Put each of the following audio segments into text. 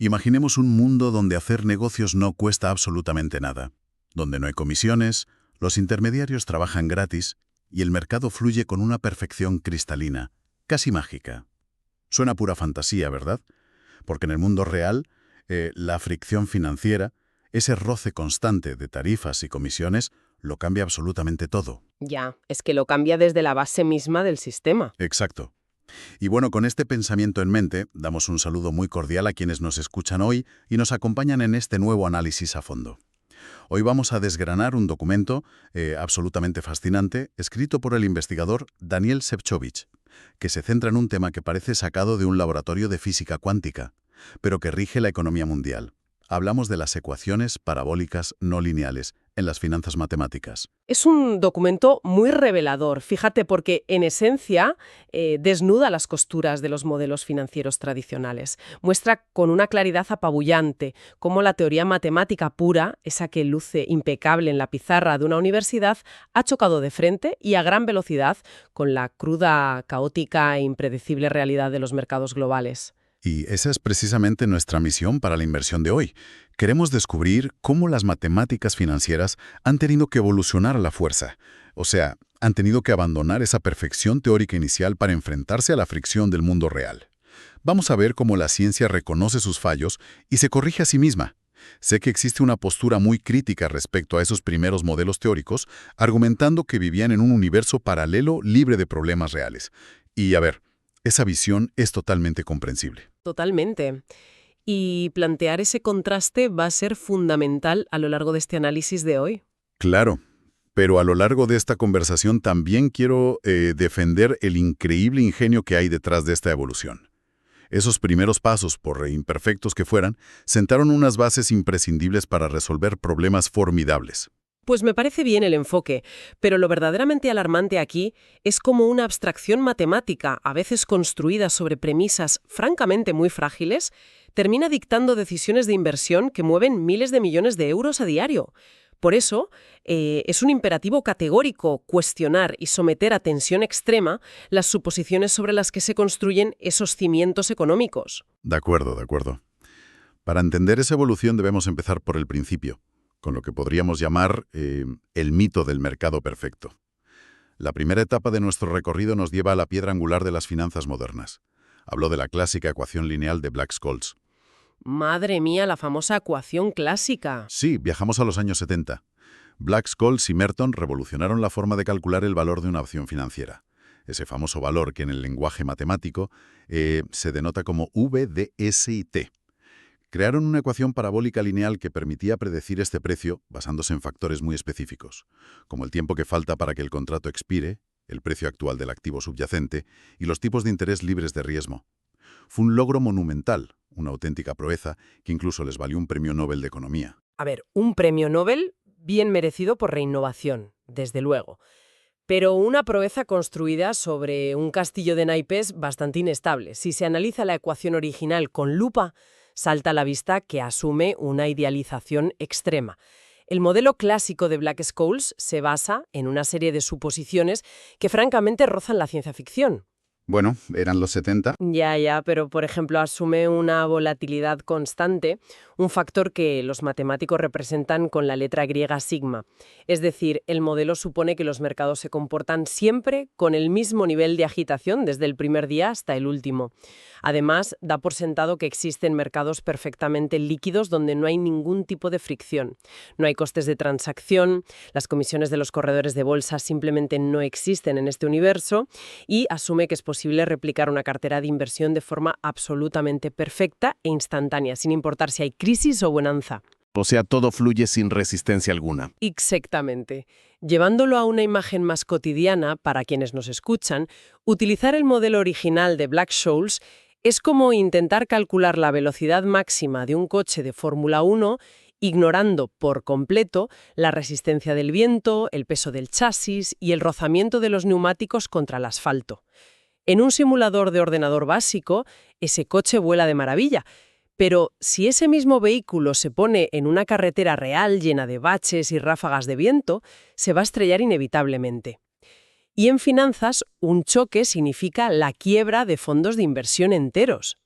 Imaginemos un mundo donde hacer negocios no cuesta absolutamente nada, donde no hay comisiones, los intermediarios trabajan gratis y el mercado fluye con una perfección cristalina, casi mágica. Suena pura fantasía, ¿verdad? Porque en el mundo real, la fricción financiera, ese roce constante de tarifas y comisiones, lo cambia absolutamente todo. Ya, es que lo cambia desde la base misma del sistema. Exacto. Y bueno, con este pensamiento en mente, damos un saludo muy cordial a quienes nos escuchan hoy y nos acompañan en este nuevo análisis a fondo. Hoy vamos a desgranar un documento absolutamente fascinante, escrito por el investigador Daniel Šefčovič, que se centra en un tema que parece sacado de un laboratorio de física cuántica, pero que rige la economía mundial. Hablamos de las ecuaciones parabólicas no lineales en las finanzas matemáticas. Es un documento muy revelador, fíjate, porque en esencia desnuda las costuras de los modelos financieros tradicionales. Muestra con una claridad apabullante cómo la teoría matemática pura, esa que luce impecable en la pizarra de una universidad, ha chocado de frente y a gran velocidad con la cruda, caótica e impredecible realidad de los mercados globales. Y esa es precisamente nuestra misión para la inversión de hoy. Queremos descubrir cómo las matemáticas financieras han tenido que evolucionar a la fuerza. O sea, han tenido que abandonar esa perfección teórica inicial para enfrentarse a la fricción del mundo real. Vamos a ver cómo la ciencia reconoce sus fallos y se corrige a sí misma. Sé que existe una postura muy crítica respecto a esos primeros modelos teóricos, argumentando que vivían en un universo paralelo libre de problemas reales. Y a ver, esa visión es totalmente comprensible. Totalmente. Y plantear ese contraste va a ser fundamental a lo largo de este análisis de hoy. Claro, pero a lo largo de esta conversación también quiero defender el increíble ingenio que hay detrás de esta evolución. Esos primeros pasos, por imperfectos que fueran, sentaron unas bases imprescindibles para resolver problemas formidables. Pues me parece bien el enfoque, pero lo verdaderamente alarmante aquí es cómo una abstracción matemática, a veces construida sobre premisas francamente muy frágiles, termina dictando decisiones de inversión que mueven miles de millones de euros a diario. Por eso, es un imperativo categórico cuestionar y someter a tensión extrema las suposiciones sobre las que se construyen esos cimientos económicos. De acuerdo, de acuerdo. Para entender esa evolución debemos empezar por el principio, con lo que podríamos llamar el mito del mercado perfecto. La primera etapa de nuestro recorrido nos lleva a la piedra angular de las finanzas modernas. Habló de la clásica ecuación lineal de Black-Scholes. Madre mía, la famosa ecuación clásica. Sí, viajamos a los años 70. Black-Scholes y Merton revolucionaron la forma de calcular el valor de una opción financiera. Ese famoso valor que en el lenguaje matemático se denota como V, D, S y T. Crearon una ecuación parabólica lineal que permitía predecir este precio basándose en factores muy específicos, como el tiempo que falta para que el contrato expire, el precio actual del activo subyacente y los tipos de interés libres de riesgo. Fue un logro monumental, una auténtica proeza que incluso les valió un premio Nobel de Economía. A ver, un premio Nobel bien merecido por reinnovación, desde luego. Pero una proeza construida sobre un castillo de naipes bastante inestable. Si se analiza la ecuación original con lupa, salta a la vista que asume una idealización extrema. El modelo clásico de Black-Scholes se basa en una serie de suposiciones que francamente rozan la ciencia ficción. Bueno, eran los 70. Ya, pero por ejemplo asume una volatilidad constante, un factor que los matemáticos representan con la letra griega sigma. Es decir, el modelo supone que los mercados se comportan siempre con el mismo nivel de agitación desde el primer día hasta el último. Además, da por sentado que existen mercados perfectamente líquidos donde no hay ningún tipo de fricción. No hay costes de transacción, las comisiones de los corredores de bolsa simplemente no existen en este universo y asume que es posible replicar una cartera de inversión de forma absolutamente perfecta e instantánea, sin importar si hay crisis o bonanza. O sea, todo fluye sin resistencia alguna. Exactamente. Llevándolo a una imagen más cotidiana, para quienes nos escuchan, utilizar el modelo original de Black-Scholes es como intentar calcular la velocidad máxima de un coche de Fórmula 1 ignorando por completo la resistencia del viento, el peso del chasis y el rozamiento de los neumáticos contra el asfalto. En un simulador de ordenador básico, ese coche vuela de maravilla, pero si ese mismo vehículo se pone en una carretera real llena de baches y ráfagas de viento, se va a estrellar inevitablemente. Y en finanzas, un choque significa la quiebra de fondos de inversión enteros.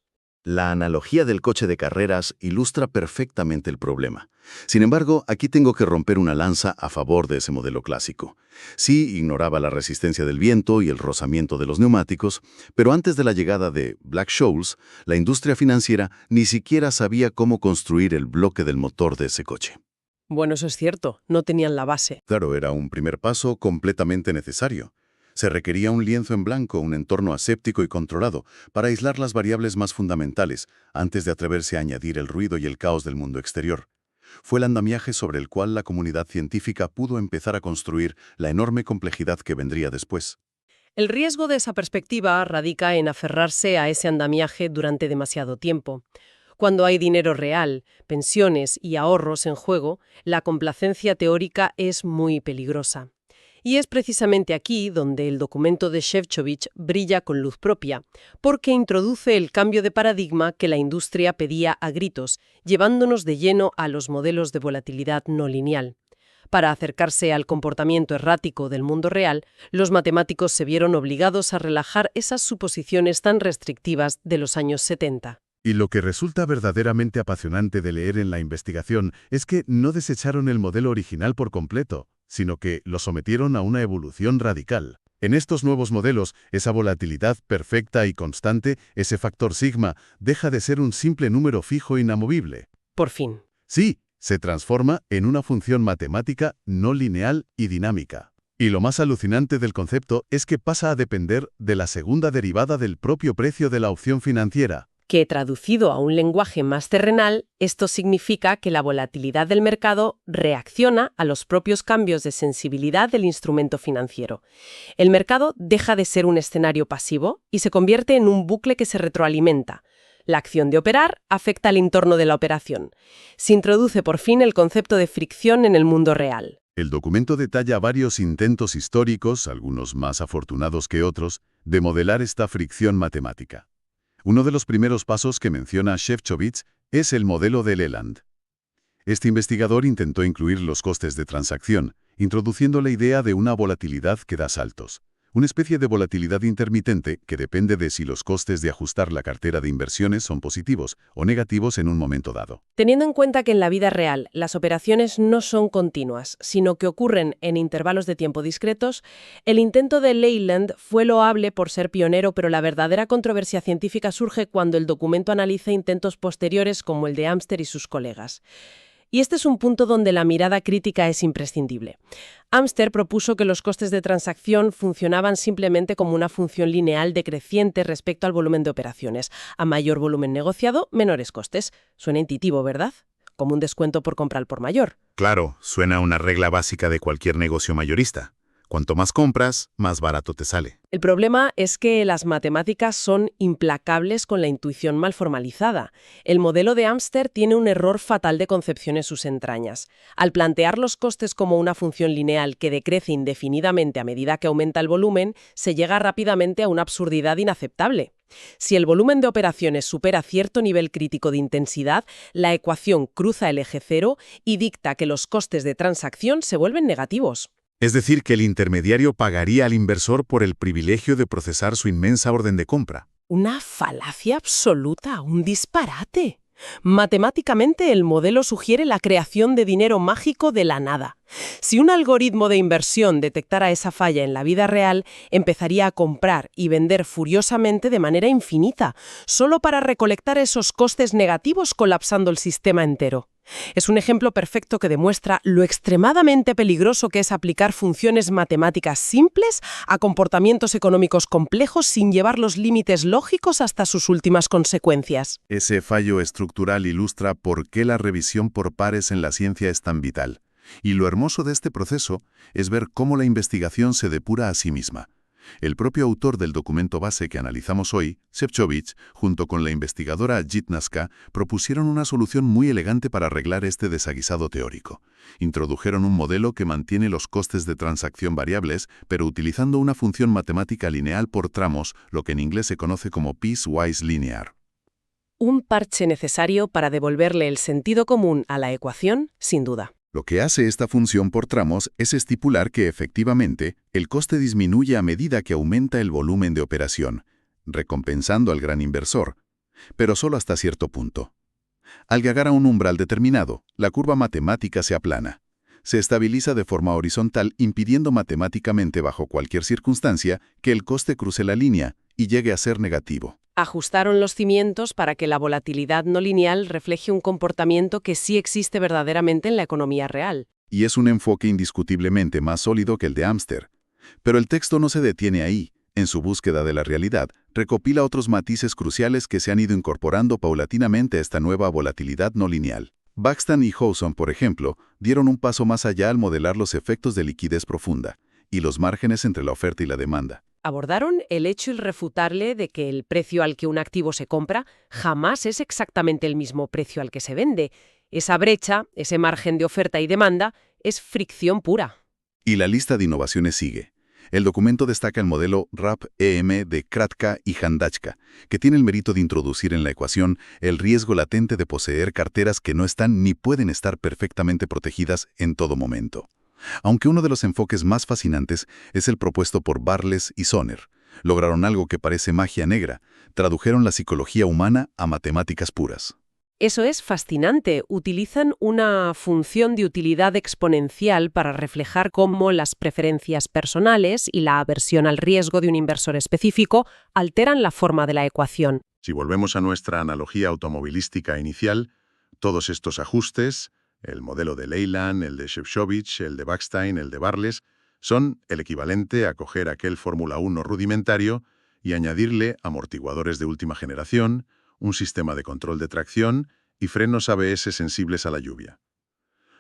La analogía del coche de carreras ilustra perfectamente el problema. Sin embargo, aquí tengo que romper una lanza a favor de ese modelo clásico. Sí, ignoraba la resistencia del viento y el rozamiento de los neumáticos, pero antes de la llegada de Black-Scholes, la industria financiera ni siquiera sabía cómo construir el bloque del motor de ese coche. Bueno, eso es cierto, no tenían la base. Claro, era un primer paso completamente necesario. Se requería un lienzo en blanco, un entorno aséptico y controlado, para aislar las variables más fundamentales, antes de atreverse a añadir el ruido y el caos del mundo exterior. Fue el andamiaje sobre el cual la comunidad científica pudo empezar a construir la enorme complejidad que vendría después. El riesgo de esa perspectiva radica en aferrarse a ese andamiaje durante demasiado tiempo. Cuando hay dinero real, pensiones y ahorros en juego, la complacencia teórica es muy peligrosa. Y es precisamente aquí donde el documento de Šefčovič brilla con luz propia, porque introduce el cambio de paradigma que la industria pedía a gritos, llevándonos de lleno a los modelos de volatilidad no lineal. Para acercarse al comportamiento errático del mundo real, los matemáticos se vieron obligados a relajar esas suposiciones tan restrictivas de los años 70. Y lo que resulta verdaderamente apasionante de leer en la investigación es que no desecharon el modelo original por completo, sino que lo sometieron a una evolución radical. En estos nuevos modelos, esa volatilidad perfecta y constante, ese factor sigma, deja de ser un simple número fijo inamovible. Por fin. Sí, se transforma en una función matemática no lineal y dinámica. Y lo más alucinante del concepto es que pasa a depender de la segunda derivada del propio precio de la opción financiera. Que traducido a un lenguaje más terrenal, esto significa que la volatilidad del mercado reacciona a los propios cambios de sensibilidad del instrumento financiero. El mercado deja de ser un escenario pasivo y se convierte en un bucle que se retroalimenta. La acción de operar afecta al entorno de la operación. Se introduce por fin el concepto de fricción en el mundo real. El documento detalla varios intentos históricos, algunos más afortunados que otros, de modelar esta fricción matemática. Uno de los primeros pasos que menciona Šefčovič es el modelo de Leland. Este investigador intentó incluir los costes de transacción, introduciendo la idea de una volatilidad que da saltos. Una especie de volatilidad intermitente que depende de si los costes de ajustar la cartera de inversiones son positivos o negativos en un momento dado. Teniendo en cuenta que en la vida real las operaciones no son continuas, sino que ocurren en intervalos de tiempo discretos, el intento de Leland fue loable por ser pionero, pero la verdadera controversia científica surge cuando el documento analiza intentos posteriores como el de Amster y sus colegas. Y este es un punto donde la mirada crítica es imprescindible. Amster propuso que los costes de transacción funcionaban simplemente como una función lineal decreciente respecto al volumen de operaciones. A mayor volumen negociado, menores costes. Suena intuitivo, ¿verdad? Como un descuento por compra al por mayor. Claro, suena a una regla básica de cualquier negocio mayorista. Cuanto más compras, más barato te sale. El problema es que las matemáticas son implacables con la intuición mal formalizada. El modelo de Amster tiene un error fatal de concepción en sus entrañas. Al plantear los costes como una función lineal que decrece indefinidamente a medida que aumenta el volumen, se llega rápidamente a una absurdidad inaceptable. Si el volumen de operaciones supera cierto nivel crítico de intensidad, la ecuación cruza el eje cero y dicta que los costes de transacción se vuelven negativos. Es decir, que el intermediario pagaría al inversor por el privilegio de procesar su inmensa orden de compra. Una falacia absoluta, un disparate. Matemáticamente, el modelo sugiere la creación de dinero mágico de la nada. Si un algoritmo de inversión detectara esa falla en la vida real, empezaría a comprar y vender furiosamente de manera infinita, solo para recolectar esos costes negativos colapsando el sistema entero. Es un ejemplo perfecto que demuestra lo extremadamente peligroso que es aplicar funciones matemáticas simples a comportamientos económicos complejos sin llevar los límites lógicos hasta sus últimas consecuencias. Ese fallo estructural ilustra por qué la revisión por pares en la ciencia es tan vital. Y lo hermoso de este proceso es ver cómo la investigación se depura a sí misma. El propio autor del documento base que analizamos hoy, Šefčovič, junto con la investigadora Žitňanská, propusieron una solución muy elegante para arreglar este desaguisado teórico. Introdujeron un modelo que mantiene los costes de transacción variables, pero utilizando una función matemática lineal por tramos, lo que en inglés se conoce como piecewise linear. Un parche necesario para devolverle el sentido común a la ecuación, sin duda. Lo que hace esta función por tramos es estipular que, efectivamente, el coste disminuye a medida que aumenta el volumen de operación, recompensando al gran inversor. pero solo hasta cierto punto. Al llegar a un umbral determinado, la curva matemática se aplana. Se estabiliza de forma horizontal, impidiendo matemáticamente bajo cualquier circunstancia que el coste cruce la línea y llegue a ser negativo. Ajustaron los cimientos para que la volatilidad no lineal refleje un comportamiento que sí existe verdaderamente en la economía real. Y es un enfoque indiscutiblemente más sólido que el de Amster. Pero el texto no se detiene ahí. En su búsqueda de la realidad, recopila otros matices cruciales que se han ido incorporando paulatinamente a esta nueva volatilidad no lineal. Baxton y Howson, por ejemplo, dieron un paso más allá al modelar los efectos de liquidez profunda y los márgenes entre la oferta y la demanda. Abordaron el hecho irrefutable de que el precio al que un activo se compra jamás es exactamente el mismo precio al que se vende. Esa brecha, ese margen de oferta y demanda, es fricción pura. Y la lista de innovaciones sigue. El documento destaca el modelo RAP-EM de Kratka y Handachka, que tiene el mérito de introducir en la ecuación el riesgo latente de poseer carteras que no están ni pueden estar perfectamente protegidas en todo momento. Aunque uno de los enfoques más fascinantes es el propuesto por Barles y Sonner. Lograron algo que parece magia negra, tradujeron la psicología humana a matemáticas puras. Eso es fascinante. Utilizan una función de utilidad exponencial para reflejar cómo las preferencias personales y la aversión al riesgo de un inversor específico alteran la forma de la ecuación. Si volvemos a nuestra analogía automovilística inicial, todos estos ajustes, el modelo de Leyland, el de Shevchovich, el de Bachstein, el de Barles, son el equivalente a coger aquel Fórmula 1 rudimentario y añadirle amortiguadores de última generación, un sistema de control de tracción y frenos ABS sensibles a la lluvia.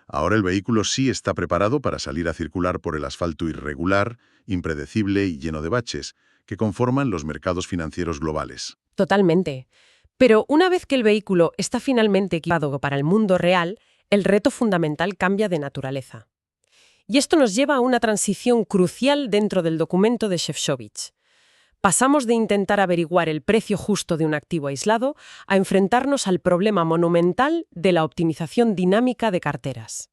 Ahora el vehículo sí está preparado para salir a circular por el asfalto irregular, impredecible y lleno de baches, que conforman los mercados financieros globales. Totalmente. Pero una vez que el vehículo está finalmente equipado para el mundo real, el reto fundamental cambia de naturaleza. Y esto nos lleva a una transición crucial dentro del documento de Shevchovich. Pasamos de intentar averiguar el precio justo de un activo aislado a enfrentarnos al problema monumental de la optimización dinámica de carteras.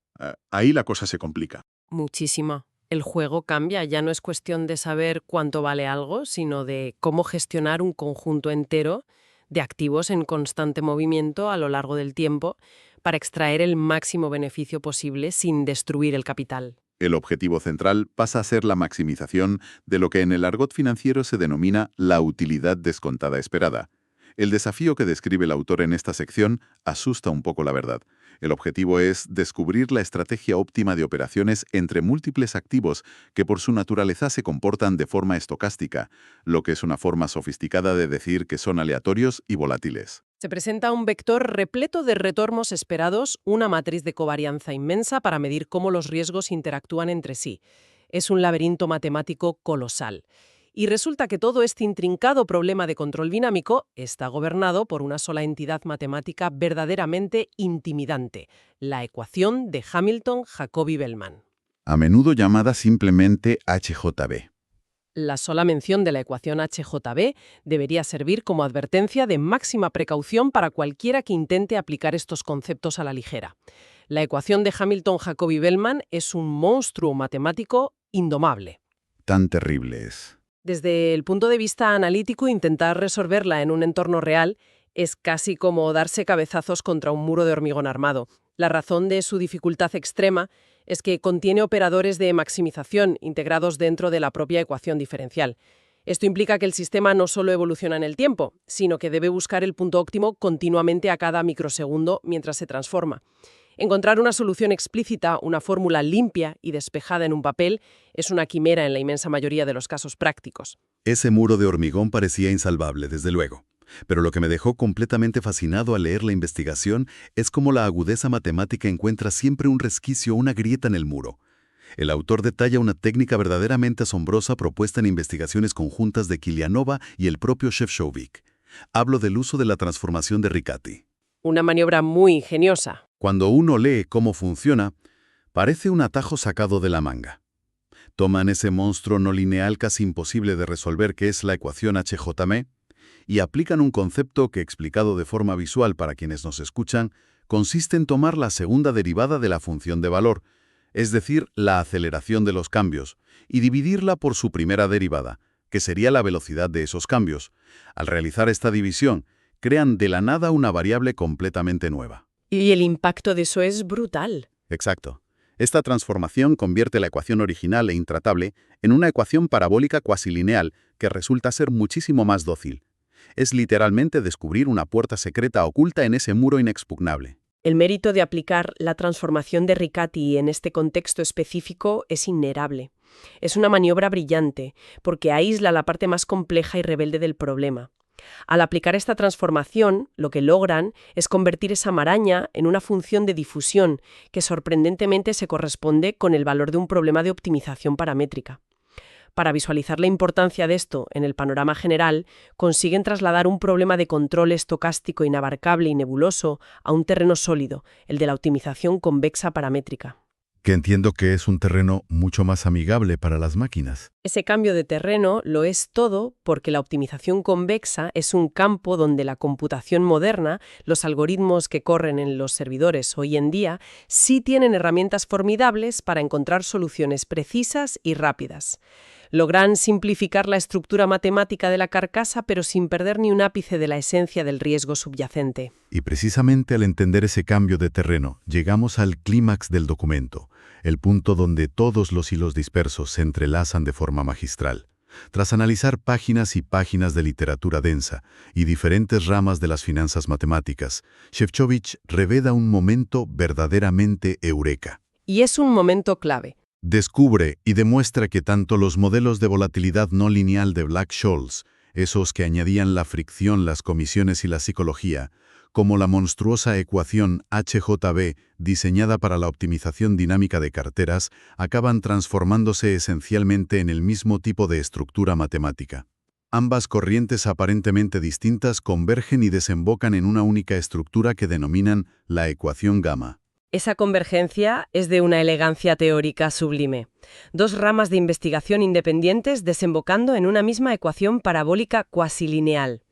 Ahí la cosa se complica. Muchísimo. El juego cambia, ya no es cuestión de saber cuánto vale algo, sino de cómo gestionar un conjunto entero de activos en constante movimiento a lo largo del tiempo para extraer el máximo beneficio posible sin destruir el capital. El objetivo central pasa a ser la maximización de lo que en el argot financiero se denomina la utilidad descontada esperada. El desafío que describe el autor en esta sección asusta un poco la verdad. El objetivo es descubrir la estrategia óptima de operaciones entre múltiples activos que por su naturaleza se comportan de forma estocástica, lo que es una forma sofisticada de decir que son aleatorios y volátiles. Se presenta un vector repleto de retornos esperados, una matriz de covarianza inmensa para medir cómo los riesgos interactúan entre sí. Es un laberinto matemático colosal. Y resulta que todo este intrincado problema de control dinámico está gobernado por una sola entidad matemática verdaderamente intimidante, la ecuación de Hamilton-Jacobi-Bellman. A menudo llamada simplemente HJB. La sola mención de la ecuación HJB debería servir como advertencia de máxima precaución para cualquiera que intente aplicar estos conceptos a la ligera. La ecuación de Hamilton-Jacobi-Bellman es un monstruo matemático indomable. Tan terrible es. Desde el punto de vista analítico, intentar resolverla en un entorno real es casi como darse cabezazos contra un muro de hormigón armado. La razón de su dificultad extrema es que contiene operadores de maximización integrados dentro de la propia ecuación diferencial. Esto implica que el sistema no solo evoluciona en el tiempo, sino que debe buscar el punto óptimo continuamente a cada microsegundo mientras se transforma. Encontrar una solución explícita, una fórmula limpia y despejada en un papel, es una quimera en la inmensa mayoría de los casos prácticos. Ese muro de hormigón parecía insalvable, desde luego. Pero lo que me dejó completamente fascinado al leer la investigación es cómo la agudeza matemática encuentra siempre un resquicio, una grieta en el muro. El autor detalla una técnica verdaderamente asombrosa propuesta en investigaciones conjuntas de Kilianova y el propio Shevchovich. Hablo del uso de la transformación de Riccati. Una maniobra muy ingeniosa. Cuando uno lee cómo funciona, parece un atajo sacado de la manga. Toman ese monstruo no lineal casi imposible de resolver que es la ecuación HJB y aplican un concepto que, explicado de forma visual para quienes nos escuchan, consiste en tomar la segunda derivada de la función de valor, es decir, la aceleración de los cambios, y dividirla por su primera derivada, que sería la velocidad de esos cambios. Al realizar esta división, crean de la nada una variable completamente nueva. Y el impacto de eso es brutal. Exacto. Esta transformación convierte la ecuación original e intratable en una ecuación parabólica cuasi lineal que resulta ser muchísimo más dócil. Es literalmente descubrir una puerta secreta oculta en ese muro inexpugnable. El mérito de aplicar la transformación de Riccati en este contexto específico es innegable. Es una maniobra brillante, porque aísla la parte más compleja y rebelde del problema. Al aplicar esta transformación, lo que logran es convertir esa maraña en una función de difusión que sorprendentemente se corresponde con el valor de un problema de optimización paramétrica. Para visualizar la importancia de esto en el panorama general, consiguen trasladar un problema de control estocástico inabarcable y nebuloso a un terreno sólido, el de la optimización convexa paramétrica. Que entiendo que es un terreno mucho más amigable para las máquinas. Ese cambio de terreno lo es todo porque la optimización convexa es un campo donde la computación moderna, los algoritmos que corren en los servidores hoy en día, sí tienen herramientas formidables para encontrar soluciones precisas y rápidas. Logran simplificar la estructura matemática de la carcasa, pero sin perder ni un ápice de la esencia del riesgo subyacente. Y precisamente al entender ese cambio de terreno, llegamos al clímax del documento, el punto donde todos los hilos dispersos se entrelazan de forma magistral. Tras analizar páginas y páginas de literatura densa y diferentes ramas de las finanzas matemáticas, Šefčovič revela un momento verdaderamente eureka. Y es un momento clave. Descubre y demuestra que tanto los modelos de volatilidad no lineal de Black-Scholes, esos que añadían la fricción, las comisiones y la psicología, como la monstruosa ecuación HJB diseñada para la optimización dinámica de carteras, acaban transformándose esencialmente en el mismo tipo de estructura matemática. Ambas corrientes aparentemente distintas convergen y desembocan en una única estructura que denominan la ecuación gamma. Esa convergencia es de una elegancia teórica sublime. Dos ramas de investigación independientes desembocando en una misma ecuación parabólica cuasi lineal.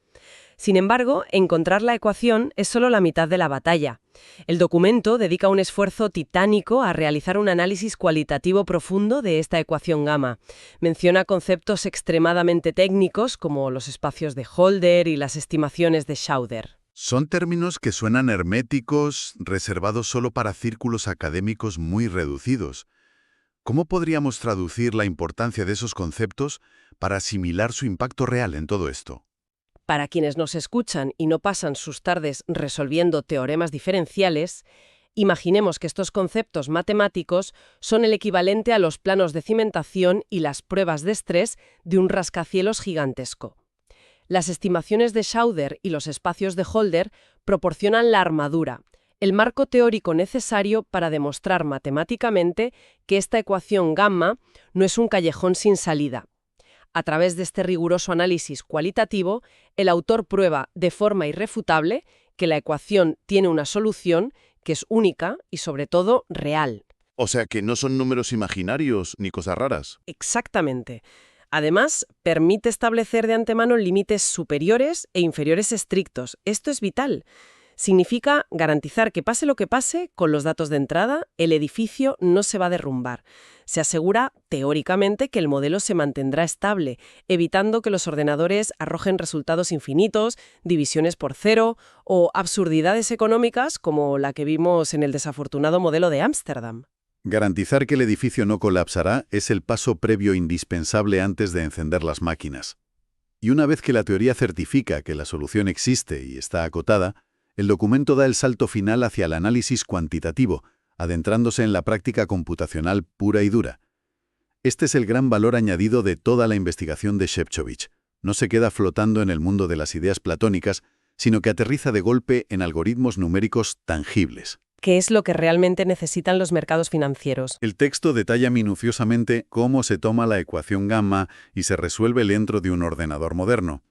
Sin embargo, encontrar la ecuación es solo la mitad de la batalla. El documento dedica un esfuerzo titánico a realizar un análisis cualitativo profundo de esta ecuación gamma. Menciona conceptos extremadamente técnicos como los espacios de Holder y las estimaciones de Schauder. Son términos que suenan herméticos, reservados solo para círculos académicos muy reducidos. ¿Cómo podríamos traducir la importancia de esos conceptos para asimilar su impacto real en todo esto? Para quienes nos escuchan y no pasan sus tardes resolviendo teoremas diferenciales, imaginemos que estos conceptos matemáticos son el equivalente a los planos de cimentación y las pruebas de estrés de un rascacielos gigantesco. Las estimaciones de Schauder y los espacios de Holder proporcionan la armadura, el marco teórico necesario para demostrar matemáticamente que esta ecuación gamma no es un callejón sin salida. A través de este riguroso análisis cualitativo, el autor prueba de forma irrefutable que la ecuación tiene una solución que es única y, sobre todo, real. O sea que no son números imaginarios ni cosas raras. Exactamente. Además, permite establecer de antemano límites superiores e inferiores estrictos. Esto es vital. Significa garantizar que pase lo que pase, con los datos de entrada, el edificio no se va a derrumbar. Se asegura, teóricamente, que el modelo se mantendrá estable, evitando que los ordenadores arrojen resultados infinitos, divisiones por cero o absurdidades económicas como la que vimos en el desafortunado modelo de Ámsterdam. Garantizar que el edificio no colapsará es el paso previo indispensable antes de encender las máquinas. Y una vez que la teoría certifica que la solución existe y está acotada, el documento da el salto final hacia el análisis cuantitativo, adentrándose en la práctica computacional pura y dura. Este es el gran valor añadido de toda la investigación de Šefčovič. No se queda flotando en el mundo de las ideas platónicas, sino que aterriza de golpe en algoritmos numéricos tangibles. ¿Qué es lo que realmente necesitan los mercados financieros? El texto detalla minuciosamente cómo se toma la ecuación gamma y se resuelve dentro de un ordenador moderno.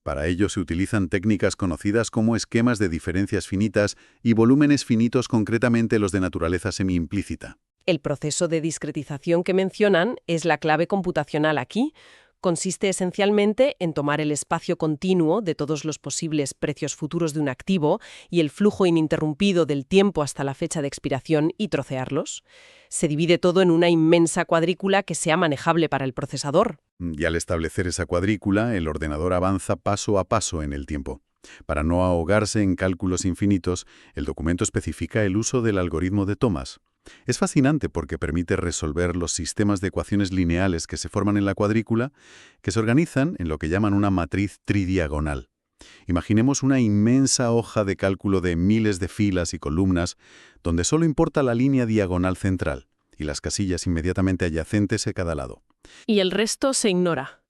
Para ello se utilizan técnicas conocidas como esquemas de diferencias finitas y volúmenes finitos, concretamente los de naturaleza semi-implícita. El proceso de discretización que mencionan es la clave computacional aquí. Consiste esencialmente en tomar el espacio continuo de todos los posibles precios futuros de un activo y el flujo ininterrumpido del tiempo hasta la fecha de expiración y trocearlos. Se divide todo en una inmensa cuadrícula que sea manejable para el procesador. Y al establecer esa cuadrícula, el ordenador avanza paso a paso en el tiempo. Para no ahogarse en cálculos infinitos, el documento especifica el uso del algoritmo de Thomas. Es fascinante porque permite resolver los sistemas de ecuaciones lineales que se forman en la cuadrícula, que se organizan en lo que llaman una matriz tridiagonal. Imaginemos una inmensa hoja de cálculo de miles de filas y columnas, donde solo importa la línea diagonal central y las casillas inmediatamente adyacentes a cada lado. Y el resto se ignora.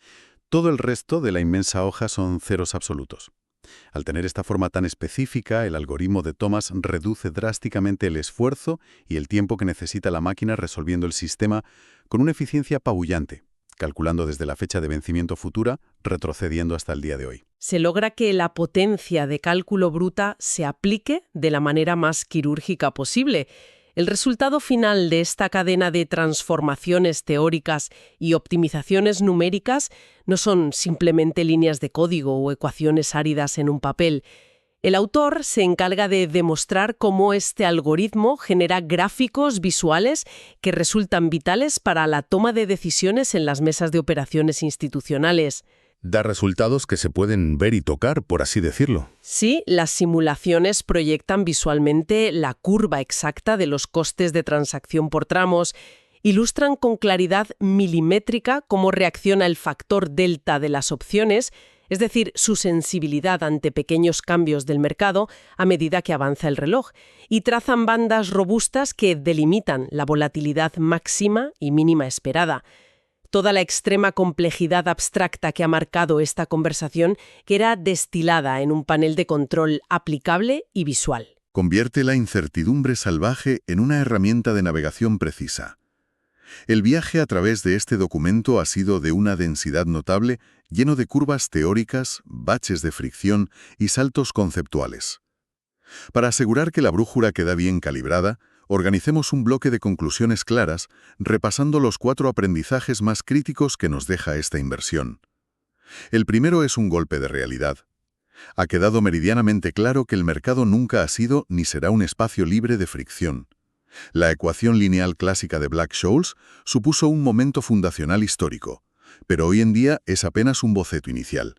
Todo el resto de la inmensa hoja son ceros absolutos. Al tener esta forma tan específica, el algoritmo de Thomas reduce drásticamente el esfuerzo y el tiempo que necesita la máquina resolviendo el sistema con una eficiencia apabullante, calculando desde la fecha de vencimiento futura, retrocediendo hasta el día de hoy. Se logra que la potencia de cálculo bruta se aplique de la manera más quirúrgica posible. El resultado final de esta cadena de transformaciones teóricas y optimizaciones numéricas no son simplemente líneas de código o ecuaciones áridas en un papel. El autor se encarga de demostrar cómo este algoritmo genera gráficos visuales que resultan vitales para la toma de decisiones en las mesas de operaciones institucionales. Da resultados que se pueden ver y tocar, por así decirlo. Sí, las simulaciones proyectan visualmente la curva exacta de los costes de transacción por tramos, ilustran con claridad milimétrica cómo reacciona el factor delta de las opciones, es decir, su sensibilidad ante pequeños cambios del mercado a medida que avanza el reloj, y trazan bandas robustas que delimitan la volatilidad máxima y mínima esperada. Toda la extrema complejidad abstracta que ha marcado esta conversación queda destilada en un panel de control aplicable y visual. Convierte la incertidumbre salvaje en una herramienta de navegación precisa. El viaje a través de este documento ha sido de una densidad notable, lleno de curvas teóricas, baches de fricción y saltos conceptuales. Para asegurar que la brújula queda bien calibrada, organicemos un bloque de conclusiones claras, repasando los 4 aprendizajes más críticos que nos deja esta inversión. El primero es un golpe de realidad. Ha quedado meridianamente claro que el mercado nunca ha sido ni será un espacio libre de fricción. La ecuación lineal clásica de Black-Scholes supuso un momento fundacional histórico, pero hoy en día es apenas un boceto inicial.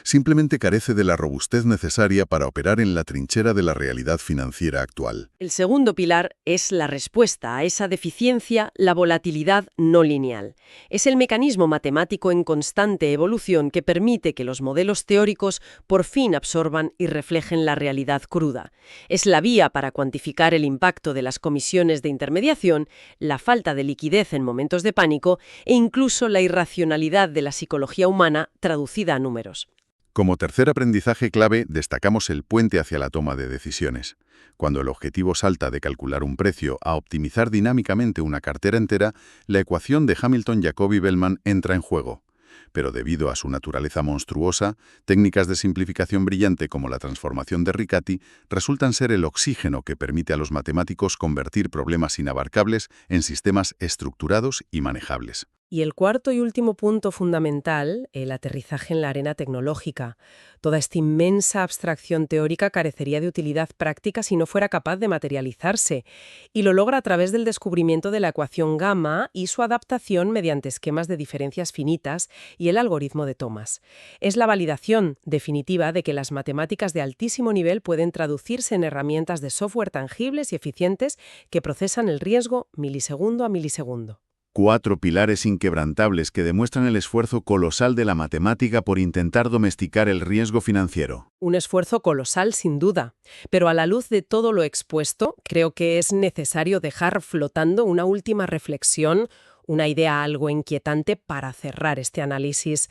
Simplemente carece de la robustez necesaria para operar en la trinchera de la realidad financiera actual. El segundo pilar es la respuesta a esa deficiencia, la volatilidad no lineal. Es el mecanismo matemático en constante evolución que permite que los modelos teóricos por fin absorban y reflejen la realidad cruda. Es la vía para cuantificar el impacto de las comisiones de intermediación, la falta de liquidez en momentos de pánico e incluso la irracionalidad de la psicología humana traducida a números. Como tercer aprendizaje clave, destacamos el puente hacia la toma de decisiones. Cuando el objetivo salta de calcular un precio a optimizar dinámicamente una cartera entera, la ecuación de Hamilton-Jacobi-Bellman entra en juego. Pero debido a su naturaleza monstruosa, técnicas de simplificación brillante como la transformación de Riccati resultan ser el oxígeno que permite a los matemáticos convertir problemas inabarcables en sistemas estructurados y manejables. Y el cuarto y último punto fundamental, el aterrizaje en la arena tecnológica. Toda esta inmensa abstracción teórica carecería de utilidad práctica si no fuera capaz de materializarse, y lo logra a través del descubrimiento de la ecuación gamma y su adaptación mediante esquemas de diferencias finitas y el algoritmo de Thomas. Es la validación definitiva de que las matemáticas de altísimo nivel pueden traducirse en herramientas de software tangibles y eficientes que procesan el riesgo milisegundo a milisegundo. 4 pilares inquebrantables que demuestran el esfuerzo colosal de la matemática por intentar domesticar el riesgo financiero. Un esfuerzo colosal, sin duda. Pero a la luz de todo lo expuesto, creo que es necesario dejar flotando una última reflexión, una idea algo inquietante para cerrar este análisis.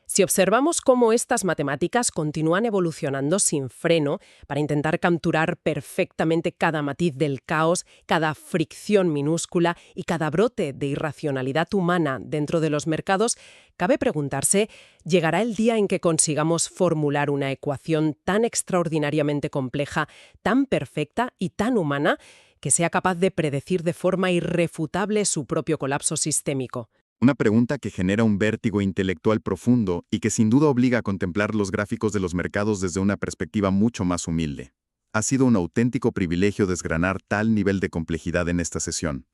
Si observamos cómo estas matemáticas continúan evolucionando sin freno para intentar capturar perfectamente cada matiz del caos, cada fricción minúscula y cada brote de irracionalidad humana dentro de los mercados, cabe preguntarse, ¿llegará el día en que consigamos formular una ecuación tan extraordinariamente compleja, tan perfecta y tan humana que sea capaz de predecir de forma irrefutable su propio colapso sistémico? Una pregunta que genera un vértigo intelectual profundo y que sin duda obliga a contemplar los gráficos de los mercados desde una perspectiva mucho más humilde. Ha sido un auténtico privilegio desgranar tal nivel de complejidad en esta sesión.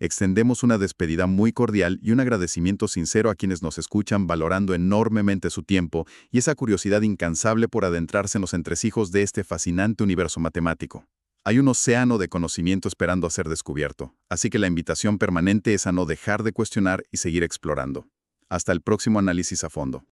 Extendemos una despedida muy cordial y un agradecimiento sincero a quienes nos escuchan, valorando enormemente su tiempo y esa curiosidad incansable por adentrarse en los entresijos de este fascinante universo matemático. Hay un océano de conocimiento esperando a ser descubierto, así que la invitación permanente es a no dejar de cuestionar y seguir explorando. Hasta el próximo análisis a fondo.